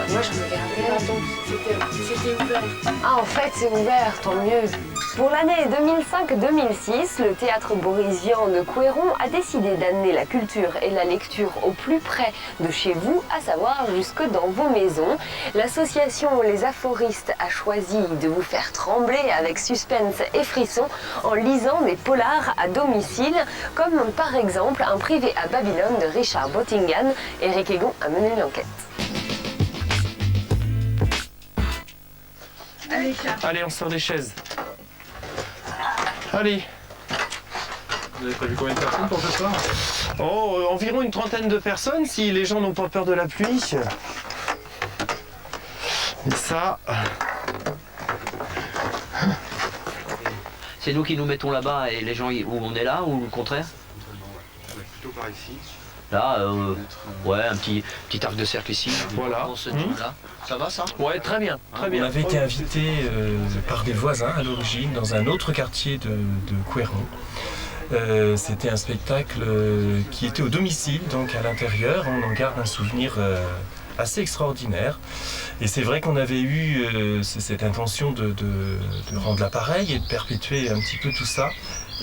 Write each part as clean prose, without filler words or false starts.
Moi, je regardais. C'était ouvert. Ah, en fait, c'est ouvert, tant mieux. Pour l'année 2005-2006, le théâtre borisien de Couëron a décidé d'amener la culture et la lecture au plus près de chez vous, à savoir jusque dans vos maisons. L'association Les Aphoristes a choisi de vous faire trembler avec suspense et frisson en lisant des polars à domicile, comme par exemple Un privé à Babylone de Richard Bottingan. Éric Egon a mené l'enquête. Allez, on sort des chaises. Allez. Vous avez prévu combien de personnes pour ce soir? Oh, environ une trentaine de personnes, si les gens n'ont pas peur de la pluie. Et ça... C'est nous qui nous mettons là-bas et les gens, où on est là, ou le contraire? Plutôt par ici. Là, ouais, un petit arc de cercle ici. Voilà. Dans ce là. Ça va, ça? Ouais, très bien, très bien. On avait été invité par des voisins à l'origine dans un autre quartier de Couëron. C'était un spectacle qui était au domicile, donc à l'intérieur. On en garde un souvenir assez extraordinaire. Et c'est vrai qu'on avait eu cette intention de rendre l'appareil et de perpétuer un petit peu tout ça.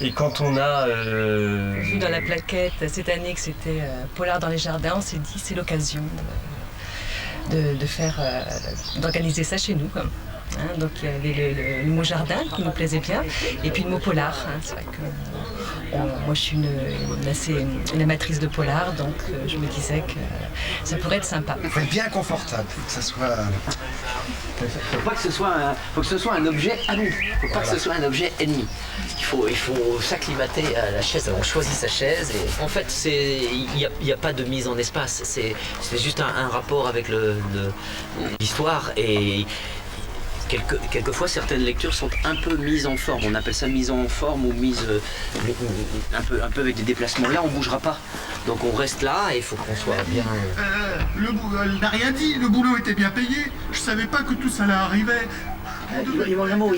Et quand on a vu dans la plaquette cette année que c'était Polar dans les jardins, on s'est dit c'est l'occasion de faire, d'organiser ça chez nous, quoi. Hein, donc il y avait le mot jardin qui nous plaisait bien, et puis le mot polar. Hein, c'est vrai que moi je suis une amatrice de polar, donc je me disais que ça pourrait être sympa. Il faut être bien confortable, que ça soit... Faut pas que ce soit un objet ami. Faut pas que ce soit un objet ennemi. Il faut s'acclimater à la chaise. On choisit sa chaise et en fait il n'y a pas de mise en espace. C'est juste un rapport avec l'histoire et quelquefois certaines lectures sont un peu mises en forme. On appelle ça mise en forme ou mise un peu avec des déplacements. Là on bougera pas. Donc on reste là et il faut qu'on soit bien. Il n'a rien dit, le boulot était bien payé. Je savais pas que tout ça là arrivait. Il mange un mot,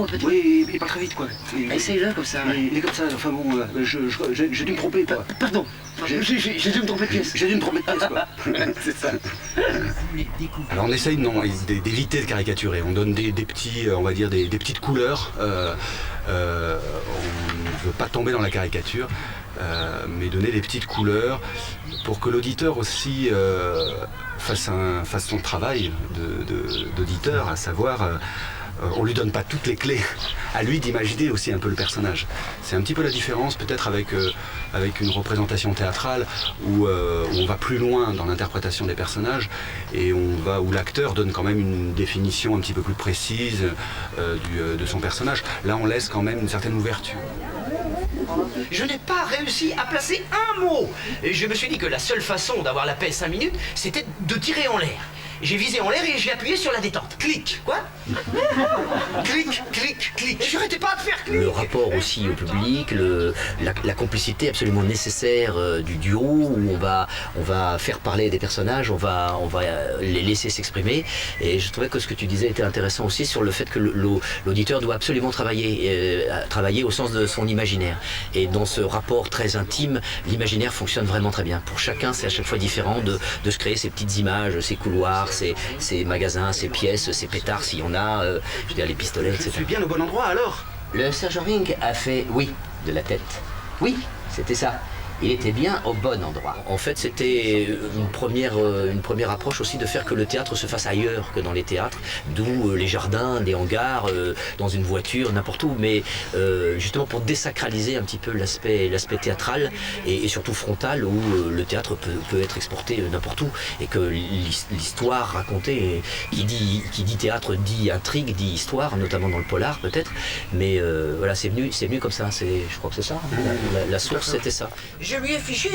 petit. Oui, il parle très vite, quoi. Essaye-le comme ça. Il est comme ça, enfin bon, j'ai dû me tromper, quoi. Pardon, j'ai dû me tromper de pièce. J'ai dû me tromper de pièce, quoi. C'est ça. Alors on essaye d'éviter de caricaturer. On donne des petits, on va dire, des petites couleurs. On ne veut pas tomber dans la caricature, mais donner des petites couleurs pour que l'auditeur aussi fasse son travail d'auditeur, à savoir... on lui donne pas toutes les clés, à lui d'imaginer aussi un peu le personnage. C'est un petit peu la différence peut-être avec une représentation théâtrale où on va plus loin dans l'interprétation des personnages et où l'acteur donne quand même une définition un petit peu plus précise de son personnage. Là on laisse quand même une certaine ouverture. Je n'ai pas réussi à placer un mot. Et je me suis dit que la seule façon d'avoir la paix 5 minutes, c'était de tirer en l'air. J'ai visé en l'air et j'ai appuyé sur la détente. Clic, quoi? Clic, clic, clic. Je n'arrêtais pas de faire clic. Le rapport aussi au public, la complicité absolument nécessaire du duo où on va faire parler des personnages, on va les laisser s'exprimer. Et je trouvais que ce que tu disais était intéressant aussi sur le fait que l'auditeur doit absolument travailler au sens de son imaginaire. Et dans ce rapport très intime, l'imaginaire fonctionne vraiment très bien. Pour chacun, c'est à chaque fois différent de se créer ses petites images, ses couloirs, ces magasins, ces pièces, ces pétards, s'il y en a, je veux dire les pistolets, etc. Je suis bien au bon endroit alors? Le sergent Ring a fait oui de la tête. Oui, c'était ça. Il était bien au bon endroit. En fait, c'était une première approche aussi de faire que le théâtre se fasse ailleurs que dans les théâtres, d'où les jardins, des hangars, dans une voiture, n'importe où, mais justement pour désacraliser un petit peu l'aspect théâtral et surtout frontal où le théâtre peut être exporté n'importe où et que l'histoire racontée, qui dit théâtre dit intrigue, dit histoire, notamment dans le polar peut-être, mais voilà, c'est venu comme ça, je crois que c'est ça, la source c'était ça. Je lui ai fiché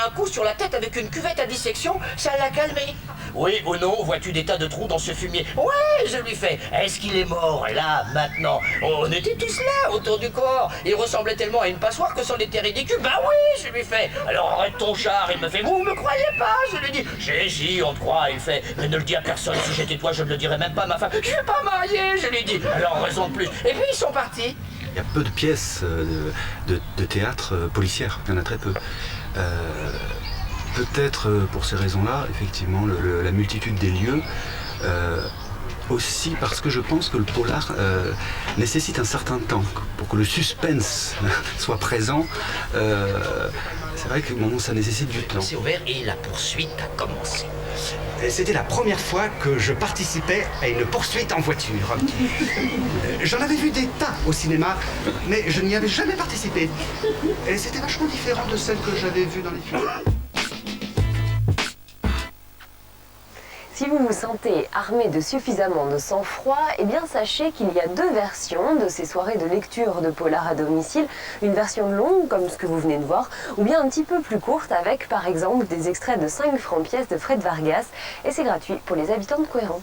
un coup sur la tête avec une cuvette à dissection, ça l'a calmé. Oui ou non, vois-tu des tas de trous dans ce fumier? Ouais, je lui fais. Est-ce qu'il est mort là, maintenant? On était tous là, autour du corps. Il ressemblait tellement à une passoire que c'en était ridicule. Bah oui, je lui fais. Alors arrête ton char. Il me fait, vous me croyez pas? Je lui dis, si, on te croit. Il fait, mais ne le dis à personne. Si j'étais toi, je ne le dirais même pas à ma femme. Je suis pas marié, je lui dis. Alors raison de plus. Et puis ils sont partis. Il y a peu de pièces de théâtre policières, il y en a très peu. peut-être pour ces raisons-là, effectivement, la multitude des lieux. Aussi parce que je pense que le polar nécessite un certain temps pour que le suspense soit présent. C'est vrai que bon, ça nécessite du temps. C'est ouvert et la poursuite a commencé. C'était la première fois que je participais à une poursuite en voiture. J'en avais vu des tas au cinéma, mais je n'y avais jamais participé. Et c'était vachement différent de celles que j'avais vues dans les films. Si vous vous sentez armé de suffisamment de sang-froid, eh bien sachez qu'il y a deux versions de ces soirées de lecture de polar à domicile. Une version longue, comme ce que vous venez de voir, ou bien un petit peu plus courte avec par exemple des extraits de 5 francs pièces de Fred Vargas. Et c'est gratuit pour les habitants de Couëran.